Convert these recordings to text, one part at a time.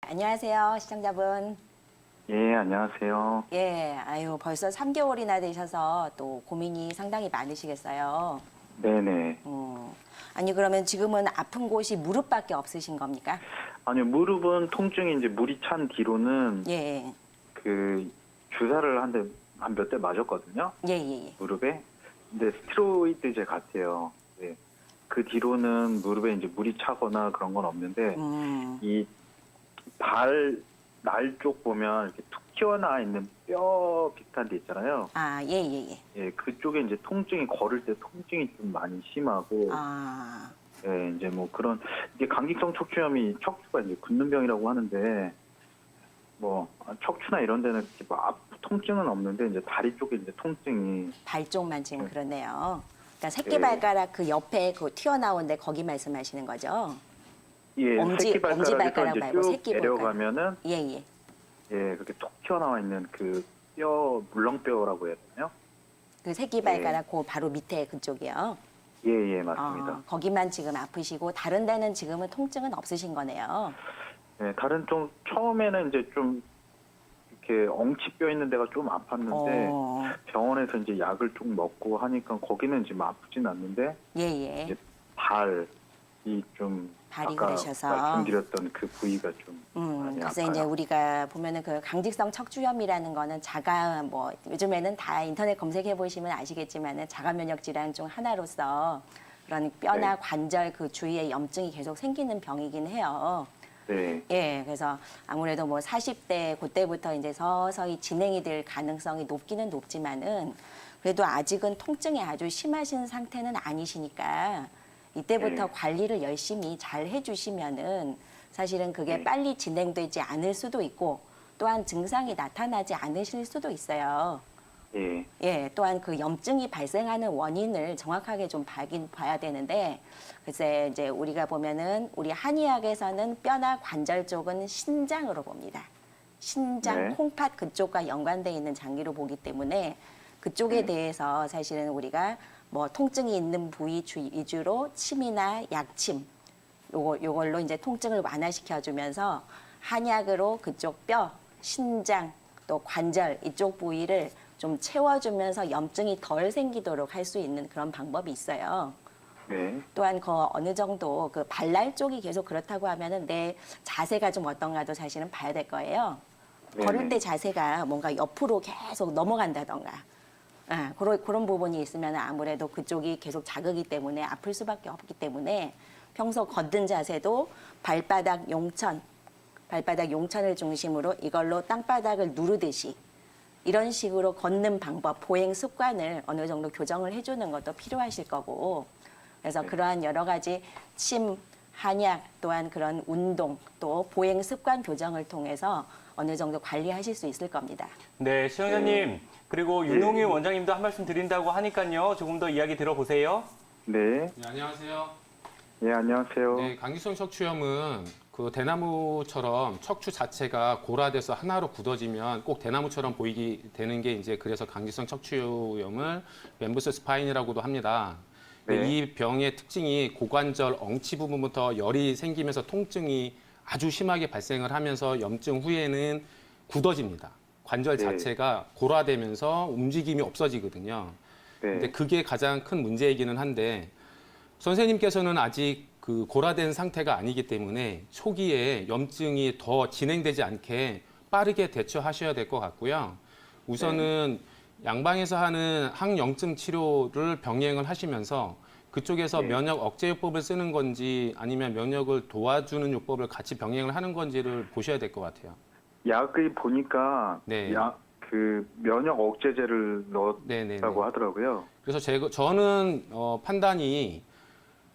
안녕하세요, 시청자분. 예, 안녕하세요. 예, 아유, 벌써 3개월이나 되셔서 또 고민이 상당히 많으시겠어요. 네네. 아니, 그러면 지금은 아픈 곳이 무릎밖에 없으신 겁니까? 아니요, 무릎은 통증이 이제 물이 찬 뒤로는 예, 그 주사를 한 몇 대 맞았거든요. 예, 예, 예. 무릎에. 근데 스테로이드제 같아요. 네. 그 뒤로는 무릎에 이제 물이 차거나 그런 건 없는데 이 날 쪽 보면 이렇게 툭 튀어나와 있는 뼈 비슷한 데 있잖아요. 아, 예, 예, 예. 예, 그쪽에 이제 통증이 걸을 때 통증이 좀 많이 심하고 아, 예, 이제 뭐 그런 이게 강직성 척추염이 척추가 이제 굳는 병이라고 하는데 뭐 척추나 이런 데는 이렇게 뭐 통증은 없는데 이제 다리 쪽에 이제 통증이 발 쪽만 지금 네. 그러네요. 그러니까 새끼발가락 그 옆에 그 튀어나온 데 거기 말씀하시는 거죠? 예, 엄지발가락 새끼발가락에서 말고 이제 쭉 새끼발가락. 내려가면은 예, 예. 예, 그렇게 툭 튀어나와 있는 그 뼈 물렁뼈라고 해야 되나요? 그 새끼발가락 그 바로 밑에 그쪽이요. 예, 예, 맞습니다. 거기만 지금 아프시고 다른 데는 지금은 통증은 없으신 거네요. 예, 다른 좀 처음에는 이제 좀 이렇게 엉치뼈 있는 데가 좀 아팠는데 병원에서 이제 약을 좀 먹고 하니까 거기는 지금 아프진 않는데 예, 예. 이제 발이 좀 발이 아까 그러셔서. 말씀드렸던 그 부위가 좀 많이 그래서 아파요. 이제 우리가 보면은 그 강직성 척추염이라는 거는 자가 뭐 요즘에는 다 인터넷 검색해 보시면 아시겠지만은 자가 면역 질환 중 하나로서 그런 뼈나 네. 관절 그 주위에 염증이 계속 생기는 병이긴 해요. 네, 예, 그래서 아무래도 뭐 40대 그때부터 이제 서서히 진행이 될 가능성이 높기는 높지만은 그래도 아직은 통증이 아주 심하신 상태는 아니시니까 이때부터 네. 관리를 열심히 잘 해주시면은 사실은 그게 네. 빨리 진행되지 않을 수도 있고 또한 증상이 나타나지 않으실 수도 있어요. 예, 예, 또한 그 염증이 발생하는 원인을 정확하게 좀 봐야 되는데, 글쎄, 이제 우리가 보면은 우리 한의학에서는 뼈나 관절 쪽은 신장으로 봅니다. 신장, 네. 콩팥 그쪽과 연관되어 있는 장기로 보기 때문에 그쪽에 네. 대해서 사실은 우리가 뭐 통증이 있는 부위 위주로 침이나 약침, 요걸로 이제 통증을 완화시켜주면서 한약으로 그쪽 뼈, 신장, 또 관절 이쪽 부위를 좀 채워주면서 염증이 덜 생기도록 할 수 있는 그런 방법이 있어요. 네. 또한 그 어느 정도 그 발날 쪽이 계속 그렇다고 하면은 내 자세가 좀 어떤가도 사실은 봐야 될 거예요. 걸을 네네. 때 자세가 뭔가 옆으로 계속 넘어간다던가. 그런 부분이 있으면 아무래도 그쪽이 계속 자극이 때문에 아플 수밖에 없기 때문에 평소 걷는 자세도 발바닥 용천을 중심으로 이걸로 땅바닥을 누르듯이 이런 식으로 걷는 방법, 보행 습관을 어느 정도 교정을 해주는 것도 필요하실 거고 그래서 그러한 여러 가지 침, 한약 또한 그런 운동 또 보행 습관 교정을 통해서 어느 정도 관리하실 수 있을 겁니다. 네, 시청자님. 그리고 예. 윤홍일 원장님도 한 말씀 드린다고 하니까요. 조금 더 이야기 들어보세요. 네. 네, 안녕하세요. 예, 안녕하세요. 네, 강직성 척추염은 그 대나무처럼 척추 자체가 골화돼서 하나로 굳어지면 꼭 대나무처럼 보이게 되는 게 이제 그래서 강직성 척추염을 멘부스 스파인이라고도 합니다. 근데 네. 이 병의 특징이 고관절 엉치 부분부터 열이 생기면서 통증이 아주 심하게 발생을 하면서 염증 후에는 굳어집니다. 관절 네. 자체가 골화되면서 움직임이 없어지거든요. 네. 근데 그게 가장 큰 문제이기는 한데 선생님께서는 아직 그 골화된 상태가 아니기 때문에 초기에 염증이 더 진행되지 않게 빠르게 대처하셔야 될 것 같고요. 우선은 양방에서 하는 항염증 치료를 병행을 하시면서 그쪽에서 네. 면역 억제 요법을 쓰는 건지 아니면 면역을 도와주는 요법을 같이 병행을 하는 건지를 보셔야 될 것 같아요. 약을 보니까 네. 그 면역 억제제를 네네네. 넣었다고 하더라고요. 그래서 저는 판단이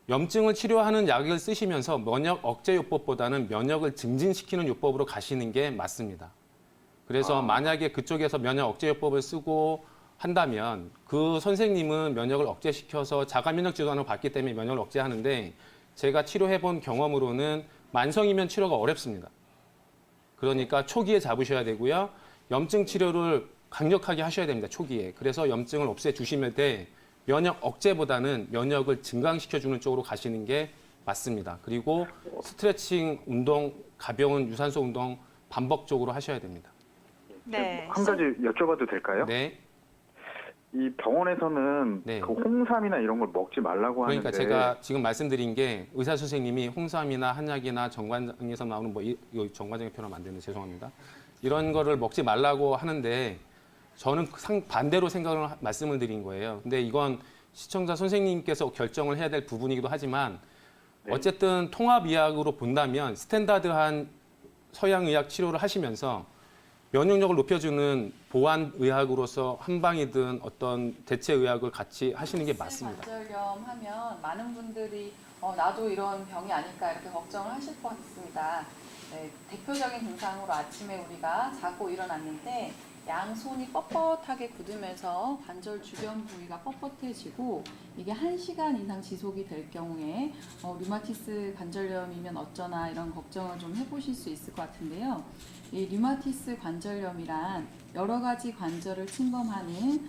염증을 치료하는 약을 쓰시면서 면역 억제 요법보다는 면역을 증진시키는 요법으로 가시는 게 맞습니다. 그래서 만약에 그쪽에서 면역 억제 요법을 쓰고 한다면 그 선생님은 면역을 억제시켜서 자가 면역 질환을 받기 때문에 면역을 억제하는데 제가 치료해본 경험으로는 만성이면 치료가 어렵습니다. 그러니까 초기에 잡으셔야 되고요. 염증 치료를 강력하게 하셔야 됩니다. 초기에. 그래서 염증을 없애주시면 돼 면역 억제보다는 면역을 증강시켜주는 쪽으로 가시는 게 맞습니다. 그리고 스트레칭 운동 가벼운 유산소 운동 반복적으로 하셔야 됩니다. 네. 한 가지 여쭤봐도 될까요? 네. 이 병원에서는 네. 그 홍삼이나 이런 걸 먹지 말라고 그러니까 하는데 제가 지금 말씀드린 게 의사 선생님이 홍삼이나 한약이나 정관장에서 나오는 뭐 이거 정관장의 표현하면 안 되는데 죄송합니다. 이런 거를 먹지 말라고 하는데 저는 반대로 생각을 말씀을 드린 거예요. 근데 이건 시청자 선생님께서 결정을 해야 될 부분이기도 하지만 네. 어쨌든 통합의학으로 본다면 스탠다드한 서양의학 치료를 하시면서 면역력을 높여주는 보완의학으로서 한방이든 어떤 대체의학을 같이 하시는 게 맞습니다. 관절염 하면 많은 분들이 나도 이런 병이 아닐까 이렇게 걱정을 하실 것 같습니다. 네, 대표적인 증상으로 아침에 우리가 자고 일어났는데 양손이 뻣뻣하게 굳으면서 관절 주변 부위가 뻣뻣해지고 이게 1시간 이상 지속이 될 경우에 류마티스 관절염이면 어쩌나 이런 걱정을 좀 해보실 수 있을 것 같은데요. 이 류마티스 관절염이란 여러 가지 관절을 침범하는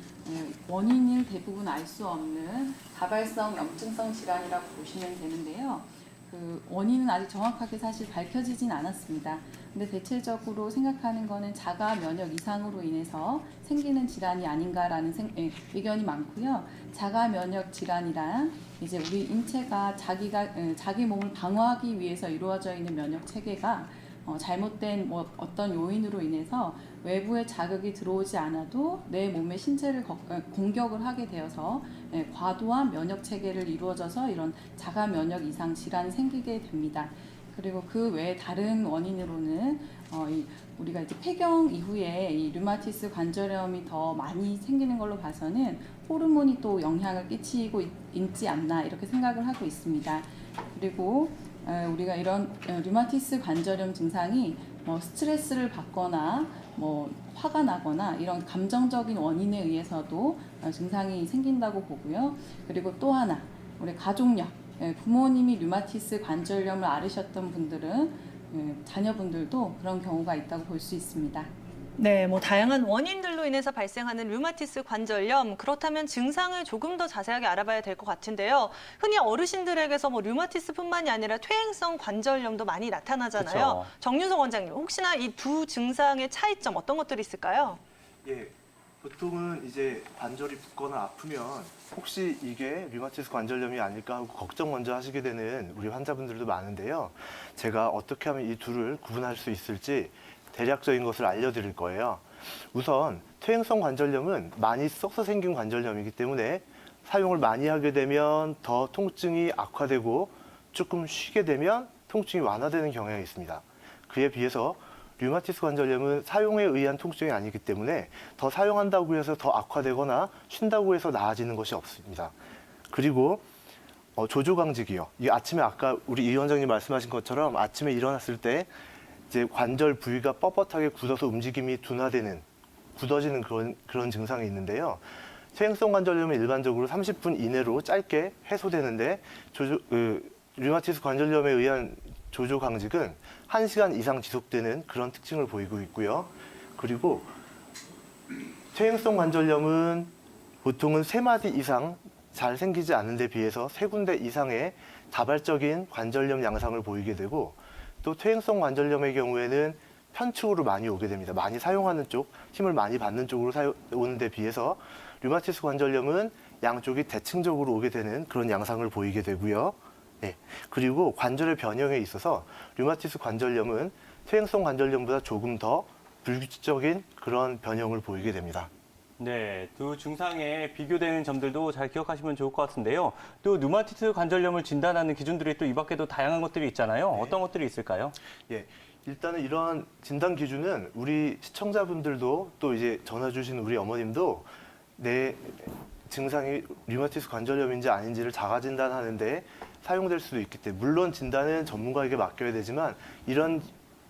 원인을 대부분 알 수 없는 다발성 염증성 질환이라고 보시면 되는데요. 그 원인은 아직 정확하게 사실 밝혀지진 않았습니다. 근데 대체적으로 생각하는 거는 자가 면역 이상으로 인해서 생기는 질환이 아닌가라는 의견이 많고요. 자가 면역 질환이란 이제 우리 인체가 자기 몸을 방어하기 위해서 이루어져 있는 면역 체계가 잘못된 어떤 요인으로 인해서 외부의 자극이 들어오지 않아도 내 몸의 신체를 공격을 하게 되어서 과도한 면역 체계를 이루어져서 이런 자가 면역 이상 질환이 생기게 됩니다. 그리고 그 외에 다른 원인으로는 우리가 이제 폐경 이후에 이 류마티스 관절염이 더 많이 생기는 걸로 봐서는 호르몬이 또 영향을 끼치고 있지 않나 이렇게 생각을 하고 있습니다. 그리고 우리가 이런 류마티스 관절염 증상이 스트레스를 받거나 화가 나거나 이런 감정적인 원인에 의해서도 증상이 생긴다고 보고요. 그리고 또 하나 우리 가족력, 부모님이 류마티스 관절염을 앓으셨던 분들은 자녀분들도 그런 경우가 있다고 볼 수 있습니다. 네, 다양한 원인들로 인해서 발생하는 류마티스 관절염, 그렇다면 증상을 조금 더 자세하게 알아봐야 될 것 같은데요. 흔히 어르신들에게서 류마티스뿐만이 아니라 퇴행성 관절염도 많이 나타나잖아요. 그쵸. 정윤석 원장님, 혹시나 이 두 증상의 차이점 어떤 것들이 있을까요? 예, 보통은 이제 관절이 붓거나 아프면 혹시 이게 류마티스 관절염이 아닐까 하고 걱정 먼저 하시게 되는 우리 환자분들도 많은데요. 제가 어떻게 하면 이 둘을 구분할 수 있을지 대략적인 것을 알려드릴 거예요. 우선 퇴행성 관절염은 많이 썩서 생긴 관절염이기 때문에 사용을 많이 하게 되면 더 통증이 악화되고 조금 쉬게 되면 통증이 완화되는 경향이 있습니다. 그에 비해서 류마티스 관절염은 사용에 의한 통증이 아니기 때문에 더 사용한다고 해서 더 악화되거나 쉰다고 해서 나아지는 것이 없습니다. 그리고 조조강직이요. 이 아침에 아까 우리 이 원장님 말씀하신 것처럼 아침에 일어났을 때 이제 관절 부위가 뻣뻣하게 굳어서 움직임이 둔화되는, 굳어지는 그런 증상이 있는데요. 퇴행성 관절염은 일반적으로 30분 이내로 짧게 해소되는데 류마티스 관절염에 의한 조조강직은 1시간 이상 지속되는 그런 특징을 보이고 있고요. 그리고 퇴행성 관절염은 보통은 3마디 이상 잘 생기지 않는 데 비해서 3군데 이상의 다발적인 관절염 양상을 보이게 되고 또 퇴행성 관절염의 경우에는 편측으로 많이 오게 됩니다. 많이 사용하는 쪽, 힘을 많이 받는 쪽으로 오는 데 비해서 류마티스 관절염은 양쪽이 대칭적으로 오게 되는 그런 양상을 보이게 되고요. 네. 그리고 관절의 변형에 있어서 류마티스 관절염은 퇴행성 관절염보다 조금 더 불규칙적인 그런 변형을 보이게 됩니다. 네, 두 증상에 비교되는 점들도 잘 기억하시면 좋을 것 같은데요. 또 류마티스 관절염을 진단하는 기준들이 또 이 밖에도 다양한 것들이 있잖아요. 네. 어떤 것들이 있을까요? 예, 일단은 이러한 진단 기준은 우리 시청자분들도 또 이제 전화 주신 우리 어머님도 내 증상이 류마티스 관절염인지 아닌지를 자가 진단하는데 사용될 수도 있기 때문에 물론 진단은 전문가에게 맡겨야 되지만 이런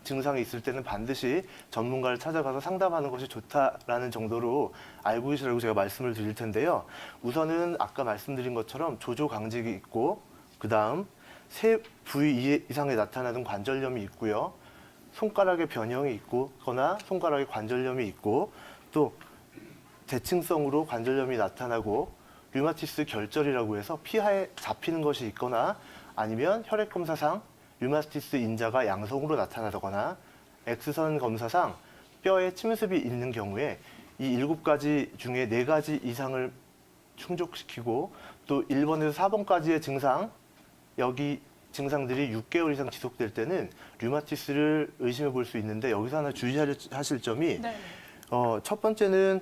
증상이 있을 때는 반드시 전문가를 찾아가서 상담하는 것이 좋다라는 정도로 알고 계시라고 제가 말씀을 드릴 텐데요. 우선은 아까 말씀드린 것처럼 조조강직이 있고 그다음 3부위 이상에 나타나는 관절염이 있고요. 손가락에 변형이 있거나 손가락에 관절염이 있고 또 대칭성으로 관절염이 나타나고 류마티스 결절이라고 해서 피하에 잡히는 것이 있거나 아니면 혈액검사상 류마티스 인자가 양성으로 나타나거나 X선 검사상 뼈에 침습이 있는 경우에 이 7가지 중에 4가지 이상을 충족시키고 또 1번에서 4번까지의 증상, 여기 증상들이 6개월 이상 지속될 때는 류마티스를 의심해 볼 수 있는데 여기서 하나 주의하실 점이 네. 첫 번째는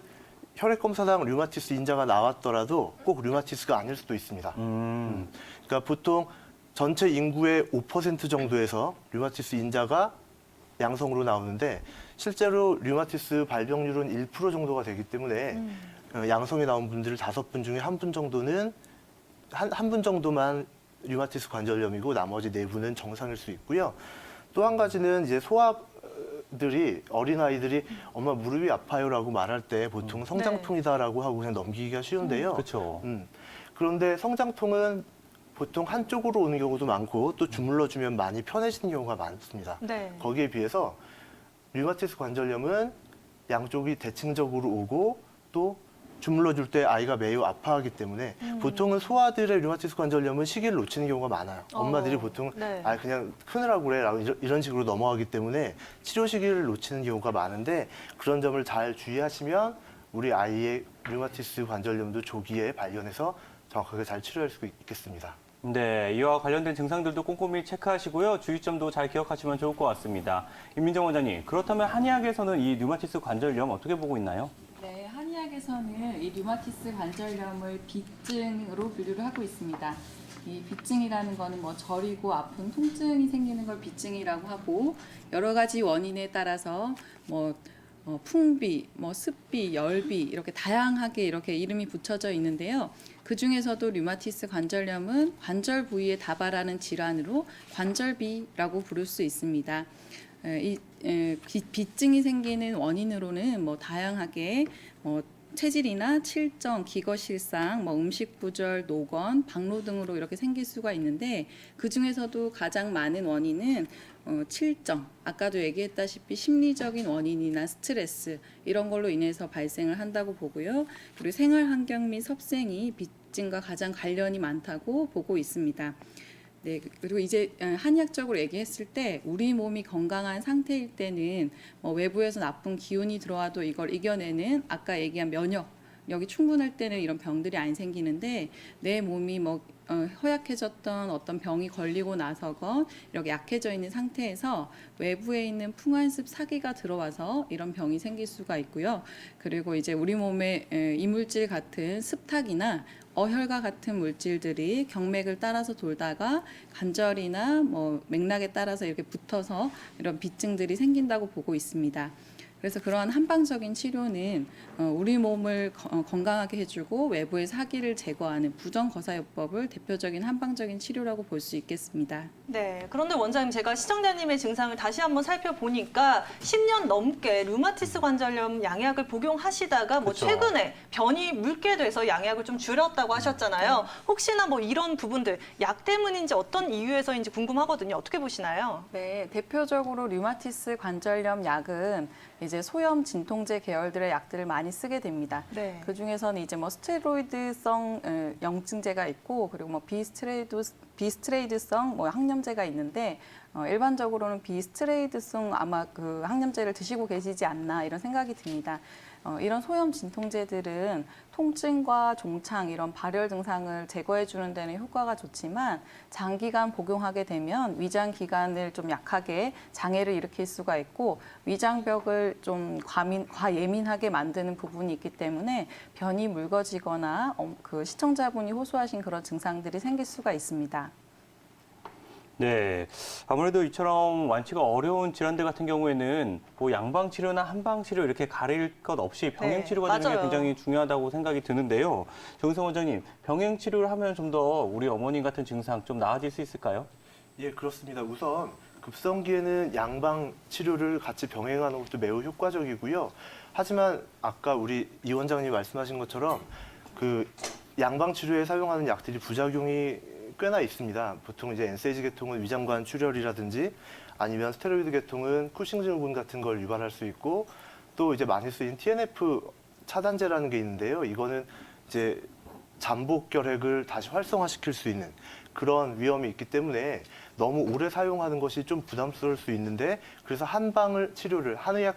혈액 검사상 류마티스 인자가 나왔더라도 꼭 류마티스가 아닐 수도 있습니다. 그러니까 보통 전체 인구의 5% 정도에서 류마티스 인자가 양성으로 나오는데 실제로 류마티스 발병률은 1% 정도가 되기 때문에 양성이 나온 분들 5분 중에 1분 정도는 한 분 정도만 류마티스 관절염이고 나머지 4분은 정상일 수 있고요. 또 한 가지는 이제 소아들이 어린아이들이 엄마 무릎이 아파요라고 말할 때 보통 성장통이다라고 하고 그냥 넘기기가 쉬운데요. 그렇죠. 그런데 성장통은 보통 한쪽으로 오는 경우도 많고 또 주물러주면 많이 편해지는 경우가 많습니다. 네. 거기에 비해서 류마티스 관절염은 양쪽이 대칭적으로 오고 또 주물러줄 때 아이가 매우 아파하기 때문에 보통은 소아들의 류마티스 관절염은 시기를 놓치는 경우가 많아요. 엄마들이 보통 네. 아 그냥 크느라고 그래 라고 이런 식으로 넘어가기 때문에 치료 시기를 놓치는 경우가 많은데 그런 점을 잘 주의하시면 우리 아이의 류마티스 관절염도 조기에 발견해서 정확하게 잘 치료할 수 있겠습니다. 네, 이와 관련된 증상들도 꼼꼼히 체크하시고요. 주의점도 잘 기억하시면 좋을 것 같습니다. 임민정 원장님, 그렇다면 한의학에서는 이 류마티스 관절염 어떻게 보고 있나요? 네, 한의학에서는 이 류마티스 관절염을 비증으로 분류를 하고 있습니다. 이 비증이라는 거는 뭐 저리고 아픈 통증이 생기는 걸 비증이라고 하고 여러 가지 원인에 따라서 뭐 풍비, 뭐 습비, 열비 이렇게 다양하게 이렇게 이름이 붙여져 있는데요. 그 중에서도 류마티스 관절염은 관절 부위에 다발하는 질환으로 관절비라고 부를 수 있습니다. 비증이 생기는 원인으로는 뭐 다양하게 체질이나 칠정, 기거실상, 음식 부절, 노건, 박로 등으로 이렇게 생길 수가 있는데 그 중에서도 가장 많은 원인은 칠정, 아까도 얘기했다시피 심리적인 원인이나 스트레스 이런 걸로 인해서 발생을 한다고 보고요. 그리고 생활 환경 및 섭생이 비증과 가장 관련이 많다고 보고 있습니다. 네, 그리고 이제 한의학적으로 얘기했을 때 우리 몸이 건강한 상태일 때는 외부에서 나쁜 기운이 들어와도 이걸 이겨내는 아까 얘기한 면역력이 충분할 때는 이런 병들이 안 생기는데 내 몸이 허약해졌던 어떤 병이 걸리고 나서건 이렇게 약해져 있는 상태에서 외부에 있는 풍환습 사기가 들어와서 이런 병이 생길 수가 있고요. 그리고 이제 우리 몸에 이물질 같은 습탁이나 어혈과 같은 물질들이 경맥을 따라서 돌다가 관절이나 맥락에 따라서 이렇게 붙어서 이런 비증들이 생긴다고 보고 있습니다. 그래서 그러한 한방적인 치료는 우리 몸을 건강하게 해주고 외부의 사기를 제거하는 부정거사요법을 대표적인 한방적인 치료라고 볼 수 있겠습니다. 네, 그런데 원장님 제가 시청자님의 증상을 다시 한번 살펴보니까 10년 넘게 류마티스 관절염 양약을 복용하시다가 그쵸. 최근에 변이 묽게 돼서 양약을 좀 줄였다고 하셨잖아요. 혹시나 이런 부분들 약 때문인지 어떤 이유에서인지 궁금하거든요. 어떻게 보시나요? 네, 대표적으로 류마티스 관절염 약은 이제 소염 진통제 계열들의 약들을 많이 쓰게 됩니다. 네. 그 중에서는 이제 스테로이드성 염증제가 있고 그리고 비스트레이드성 항염제가 있는데 일반적으로는 비스트레이드성 아마 그 항염제를 드시고 계시지 않나 이런 생각이 듭니다. 이런 소염 진통제들은 통증과 종창 이런 발열 증상을 제거해 주는 데는 효과가 좋지만 장기간 복용하게 되면 위장 기관을 좀 약하게 장애를 일으킬 수가 있고 위장벽을 좀 과예민하게 만드는 부분이 있기 때문에 변이 묽어지거나 그 시청자분이 호소하신 그런 증상들이 생길 수가 있습니다. 네, 아무래도 이처럼 완치가 어려운 질환들 같은 경우에는 양방 치료나 한방 치료 이렇게 가릴 것 없이 병행 치료가 되는 게 맞아요. 굉장히 중요하다고 생각이 드는데요. 정성 원장님, 병행 치료를 하면 좀 더 우리 어머님 같은 증상 좀 나아질 수 있을까요? 예, 그렇습니다. 우선 급성기에는 양방 치료를 같이 병행하는 것도 매우 효과적이고요. 하지만 아까 우리 이 원장님이 말씀하신 것처럼 그 양방 치료에 사용하는 약들이 부작용이 꽤나 있습니다. 보통 이제 NSAID 계통은 위장관 출혈이라든지 아니면 스테로이드 계통은 쿠싱 증후군 같은 걸 유발할 수 있고 또 이제 많이 쓰인 TNF 차단제라는 게 있는데요. 이거는 이제 잠복 결핵을 다시 활성화시킬 수 있는 그런 위험이 있기 때문에 너무 오래 사용하는 것이 좀 부담스러울 수 있는데 그래서 한의학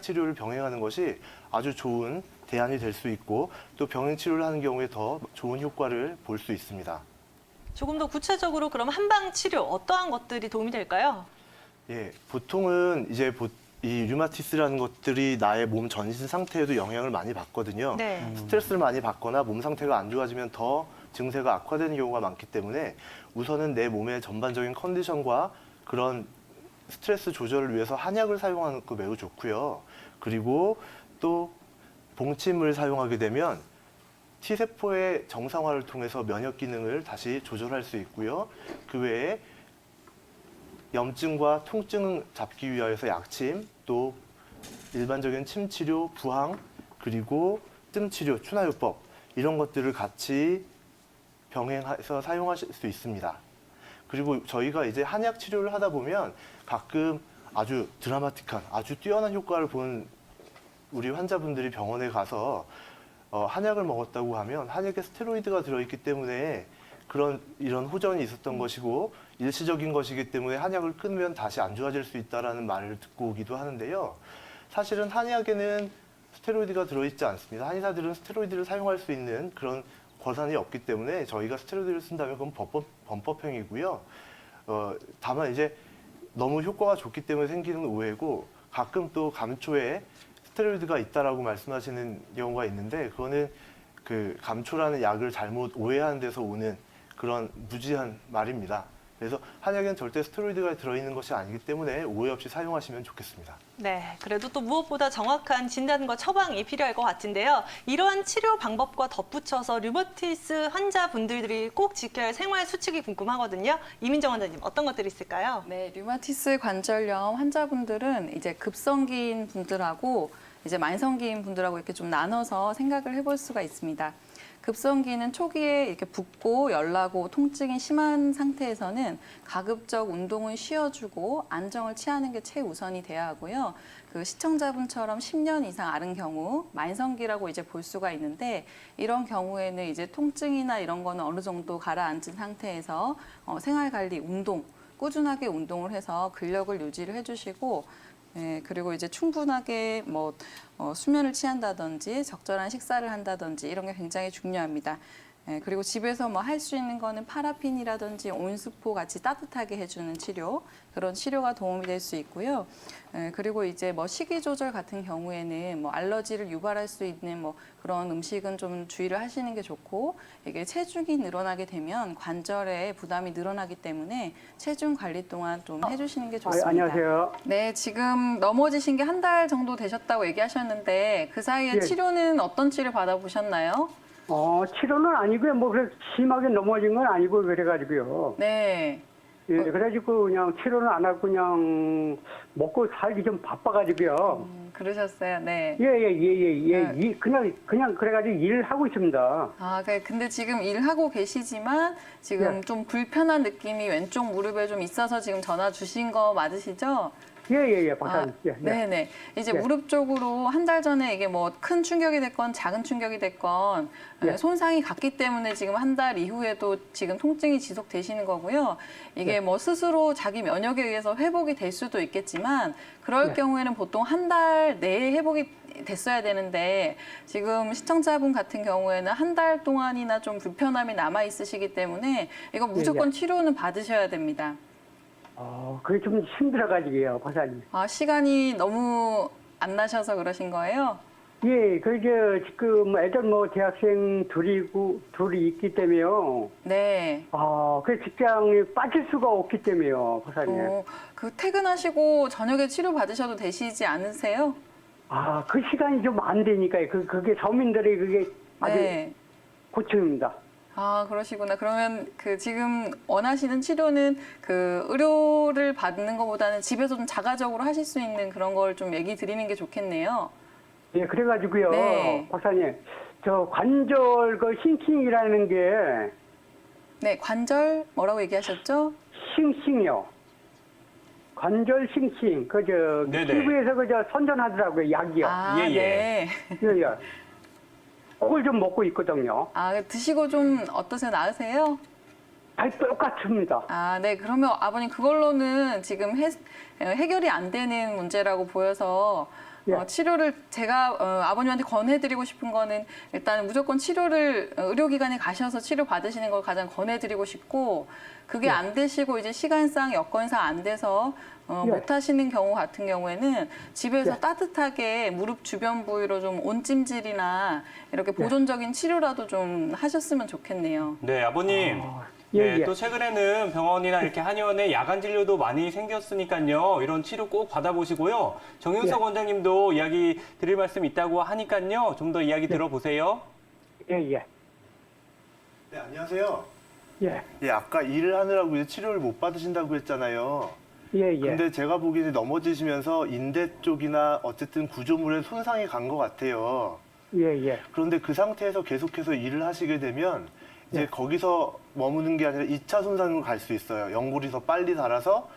치료를 병행하는 것이 아주 좋은 대안이 될 수 있고 또 병행 치료를 하는 경우에 더 좋은 효과를 볼 수 있습니다. 조금 더 구체적으로 그럼 한방 치료 어떠한 것들이 도움이 될까요? 예, 보통은 이제 이 류마티스라는 것들이 나의 몸 전신 상태에도 영향을 많이 받거든요. 네. 스트레스를 많이 받거나 몸 상태가 안 좋아지면 더 증세가 악화되는 경우가 많기 때문에 우선은 내 몸의 전반적인 컨디션과 그런 스트레스 조절을 위해서 한약을 사용하는 거 매우 좋고요. 그리고 또 봉침을 사용하게 되면 T세포의 정상화를 통해서 면역 기능을 다시 조절할 수 있고요. 그 외에 염증과 통증을 잡기 위하여서 약침, 또 일반적인 침 치료, 부항, 그리고 뜸 치료, 추나요법 이런 것들을 같이 병행해서 사용하실 수 있습니다. 그리고 저희가 이제 한약 치료를 하다 보면 가끔 아주 드라마틱한, 아주 뛰어난 효과를 본 우리 환자분들이 병원에 가서 한약을 먹었다고 하면 한약에 스테로이드가 들어있기 때문에 이런 호전이 있었던 것이고 일시적인 것이기 때문에 한약을 끊으면 다시 안 좋아질 수 있다라는 말을 듣고 오기도 하는데요. 사실은 한약에는 스테로이드가 들어있지 않습니다. 한의사들은 스테로이드를 사용할 수 있는 그런 권한이 없기 때문에 저희가 스테로이드를 쓴다면 그건 범법행위고요. 다만 이제 너무 효과가 좋기 때문에 생기는 오해고 가끔 또 감초에 스테로이드가 있다라고 말씀하시는 경우가 있는데 그거는 그 감초라는 약을 잘못 오해하는 데서 오는 그런 무지한 말입니다. 그래서 한약에는 절대 스테로이드가 들어있는 것이 아니기 때문에 오해 없이 사용하시면 좋겠습니다. 네, 그래도 또 무엇보다 정확한 진단과 처방이 필요할 것 같은데요. 이러한 치료 방법과 덧붙여서 류마티스 환자분들이 꼭 지켜야 할 생활 수칙이 궁금하거든요. 이민정 원장님, 어떤 것들이 있을까요? 네, 류마티스 관절염 환자분들은 이제 급성기인 분들하고 이제 만성기인 분들하고 이렇게 좀 나눠서 생각을 해볼 수가 있습니다. 급성기는 초기에 이렇게 붓고 열나고 통증이 심한 상태에서는 가급적 운동은 쉬어주고 안정을 취하는 게 최우선이 돼야 하고요. 그 시청자분처럼 10년 이상 앓은 경우 만성기라고 이제 볼 수가 있는데 이런 경우에는 이제 통증이나 이런 거는 어느 정도 가라앉은 상태에서 생활관리, 운동, 꾸준하게 운동을 해서 근력을 유지를 해주시고 그리고 이제 충분하게 수면을 취한다든지 적절한 식사를 한다든지 이런 게 굉장히 중요합니다. 그리고 집에서 할 수 있는 거는 파라핀이라든지 온수포 같이 따뜻하게 해주는 치료, 그런 치료가 도움이 될 수 있고요. 그리고 이제 식이 조절 같은 경우에는 알러지를 유발할 수 있는 그런 음식은 좀 주의를 하시는 게 좋고, 이게 체중이 늘어나게 되면 관절에 부담이 늘어나기 때문에 체중 관리 동안 좀 해주시는 게 좋습니다. 안녕하세요. 네, 지금 넘어지신 게 한 달 정도 되셨다고 얘기하셨는데 그 사이에 예. 치료는 어떤 치료 받아보셨나요? 치료는 아니고요. 그래서 심하게 넘어진 건 아니고 그래가지고요. 네. 예, 그래가지고 그냥 치료는 안 하고 그냥 먹고 살기 좀 바빠가지고요. 그러셨어요. 네. 예. 그냥 그래가지고 일을 하고 있습니다. 근데 지금 일하고 계시지만 지금 예. 좀 불편한 느낌이 왼쪽 무릎에 좀 있어서 지금 전화 주신 거 맞으시죠? 박사님. 네네. 이제 예. 무릎 쪽으로 한 달 전에 이게 큰 충격이 됐건 작은 충격이 됐건 예. 손상이 갔기 때문에 지금 한 달 이후에도 지금 통증이 지속되시는 거고요. 이게 스스로 자기 면역에 의해서 회복이 될 수도 있겠지만 그럴 예. 경우에는 보통 한 달 내에 회복이 됐어야 되는데 지금 시청자분 같은 경우에는 한 달 동안이나 좀 불편함이 남아 있으시기 때문에 이거 무조건 치료는 받으셔야 됩니다. 그게 좀 힘들어가지고요, 박사님. 시간이 너무 안 나셔서 그러신 거예요? 예, 지금 애들 대학생 둘이 있기 때문에요. 네. 그 직장에 빠질 수가 없기 때문에요, 박사님. 그 퇴근하시고 저녁에 치료 받으셔도 되시지 않으세요? 그 시간이 좀 안 되니까 그게 서민들이 그게 아주 네. 고충입니다. 그러시구나. 그러면 지금 원하시는 치료는 의료를 받는 것보다는 집에서 좀 자가적으로 하실 수 있는 그런 걸 좀 얘기 드리는 게 좋겠네요. 예, 그래가지고요, 네. 박사님, 저 관절 싱싱이라는 게 네, 관절 뭐라고 얘기하셨죠? 싱싱이요. 관절 싱싱, 네네. TV에서 선전하더라고요, 약이요. 예. 예. 그걸 좀 먹고 있거든요. 드시고 좀 어떠세요? 나으세요? 아니, 똑같습니다. 아, 네. 그러면 아버님 그걸로는 지금 해결이 안 되는 문제라고 보여서 예. 치료를 제가 아버님한테 권해드리고 싶은 거는 일단 무조건 치료를 의료기관에 가셔서 치료 받으시는 걸 가장 권해드리고 싶고 그게 안 되시고 이제 시간상 여건상 안 돼서 예. 못 하시는 경우 같은 경우에는 집에서 예. 따뜻하게 무릎 주변 부위로 좀 온찜질이나 이렇게 보존적인 치료라도 좀 하셨으면 좋겠네요. 네, 아버님. 예, 네, 예. 또 최근에는 병원이나 이렇게 한의원에 야간 진료도 많이 생겼으니까요. 이런 치료 꼭 받아보시고요. 정윤석 예. 원장님도 이야기 드릴 말씀 있다고 하니까요. 좀 더 이야기 들어보세요. 예, 예. 네, 안녕하세요. 예, 예, 아까 일을 하느라고 이제 치료를 못 받으신다고 했잖아요. 예, 예. 근데 제가 보기에는 넘어지시면서 인대 쪽이나 어쨌든 구조물에 손상이 간 것 같아요. 예, 예. 그런데 그 상태에서 계속해서 일을 하시게 되면 이제 네. 거기서 머무는 게 아니라 2차 손상으로 갈 수 있어요. 연골이 더 빨리 닳아서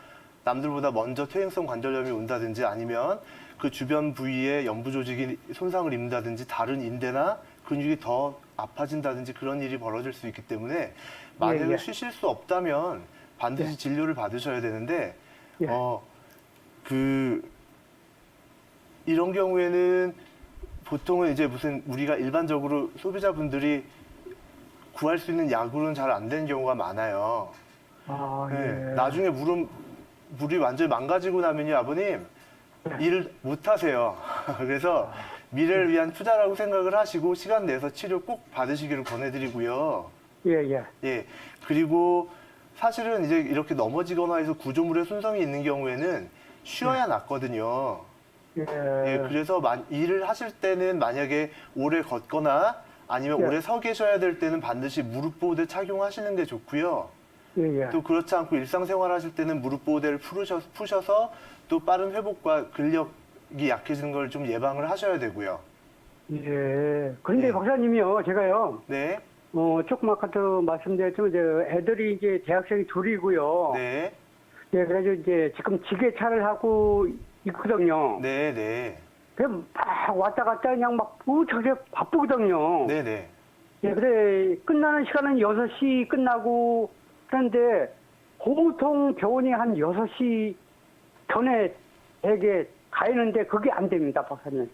남들보다 먼저 퇴행성 관절염이 온다든지 아니면 그 주변 부위에 연부 조직이 손상을 입는다든지 다른 인대나 근육이 더 아파진다든지 그런 일이 벌어질 수 있기 때문에 만약에 예. 쉬실 수 없다면 반드시 진료를 받으셔야 되는데 예. 이런 경우에는 보통은 이제 무슨 우리가 일반적으로 소비자분들이 구할 수 있는 약으로는 잘 안 되는 경우가 많아요. 아, 네, 예. 나중에 물이 완전히 망가지고 나면요, 아버님, 일을 못 하세요. 그래서 미래를 위한 투자라고 생각을 하시고 시간 내서 치료 꼭 받으시기를 권해드리고요. 예, 예. 예. 그리고 사실은 이제 이렇게 넘어지거나 해서 구조물에 손상이 있는 경우에는 쉬어야 낫거든요. 예. 예, 그래서 일을 하실 때는 만약에 오래 걷거나 아니면 예. 오래 서 계셔야 될 때는 반드시 무릎 보호대 착용하시는 게 좋고요. 예, 예. 또 그렇지 않고 일상생활 하실 때는 무릎 보호대를 푸셔서 또 빠른 회복과 근력이 약해지는 걸 좀 예방을 하셔야 되고요. 예. 그런데 예. 박사님이요, 제가요, 네, 조금 아까도 말씀드렸지만, 애들이 이제 대학생이 둘이고요. 네, 예, 그래서 이제 지금 지게차를 하고 있거든요. 네, 네, 그냥 막 왔다 갔다 그냥 막 무척하게 바쁘거든요. 네, 네. 예, 그래, 끝나는 시간은 6시 끝나고, 그런데 보통 병원이 한 6시 전에 되게 가 있는데 그게 안 됩니다, 박사님.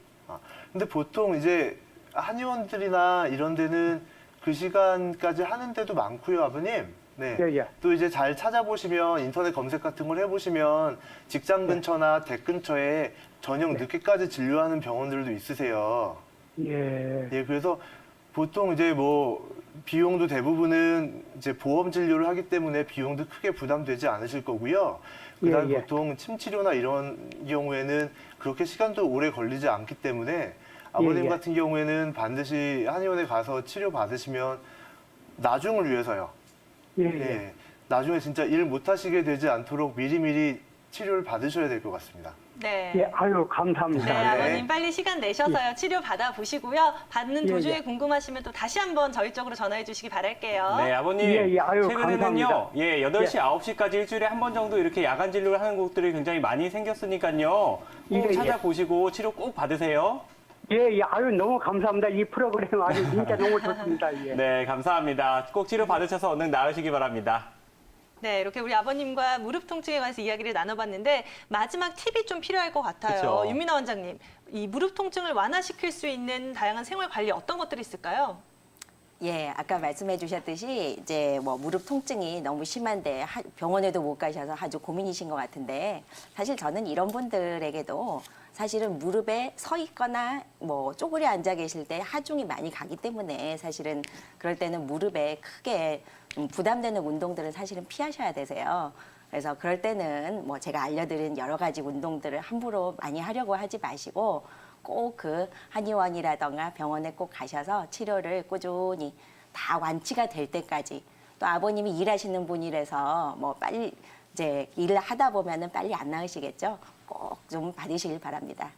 근데 보통 이제 한의원들이나 이런 데는 그 시간까지 하는 데도 많고요, 아버님. 네. 예, 예. 또 이제 잘 찾아보시면 인터넷 검색 같은 걸 해보시면 직장 근처나 댁 근처에 저녁 늦게까지 진료하는 병원들도 있으세요. 예. 예, 그래서 보통 이제 뭐 비용도 대부분은 이제 보험 진료를 하기 때문에 비용도 크게 부담되지 않으실 거고요. 그다음 예, 예. 보통 침 치료나 이런 경우에는 그렇게 시간도 오래 걸리지 않기 때문에 아버님 예. 같은 경우에는 반드시 한의원에 가서 치료 받으시면 나중을 위해서요. 예, 예. 예. 나중에 진짜 일 못 하시게 되지 않도록 미리미리 치료를 받으셔야 될 것 같습니다. 네. 예, 아유, 감사합니다. 네, 네. 아버님 빨리 시간 내셔서요. 치료 받아보시고요. 받는 예, 도중에 예. 궁금하시면 또 다시 한번 저희 쪽으로 전화해 주시기 바랄게요. 네, 아버님. 예, 예. 아유, 최근에는요, 감사합니다. 예, 8시, 9시까지 일주일에 한 번 정도 이렇게 야간 진료를 하는 곳들이 굉장히 많이 생겼으니까요. 꼭 예, 예. 찾아보시고 치료 꼭 받으세요. 예, 예. 아유, 너무 감사합니다. 이 프로그램 아주 진짜 너무 좋습니다. 예. 네, 감사합니다. 꼭 치료 받으셔서 얼른 나으시기 바랍니다. 네, 이렇게 우리 아버님과 무릎 통증에 관해서 이야기를 나눠봤는데 마지막 팁이 좀 필요할 것 같아요. 그쵸. 윤민아 원장님, 이 무릎 통증을 완화시킬 수 있는 다양한 생활 관리 어떤 것들이 있을까요? 예, 아까 말씀해 주셨듯이 이제 뭐 무릎 통증이 너무 심한데 병원에도 못 가셔서 아주 고민이신 것 같은데 사실 저는 이런 분들에게도 사실은 무릎에 서 있거나 뭐 쪼그려 앉아 계실 때 하중이 많이 가기 때문에 사실은 그럴 때는 무릎에 크게 부담되는 운동들은 사실은 피하셔야 되세요. 그래서 그럴 때는 뭐 제가 알려드린 여러 가지 운동들을 함부로 많이 하려고 하지 마시고 꼭 그 한의원이라던가 병원에 꼭 가셔서 치료를 꾸준히 다 완치가 될 때까지 또 아버님이 일하시는 분이라서 뭐 빨리 이제 일을 하다 보면은 빨리 안 나으시겠죠. 꼭 좀 받으시길 바랍니다.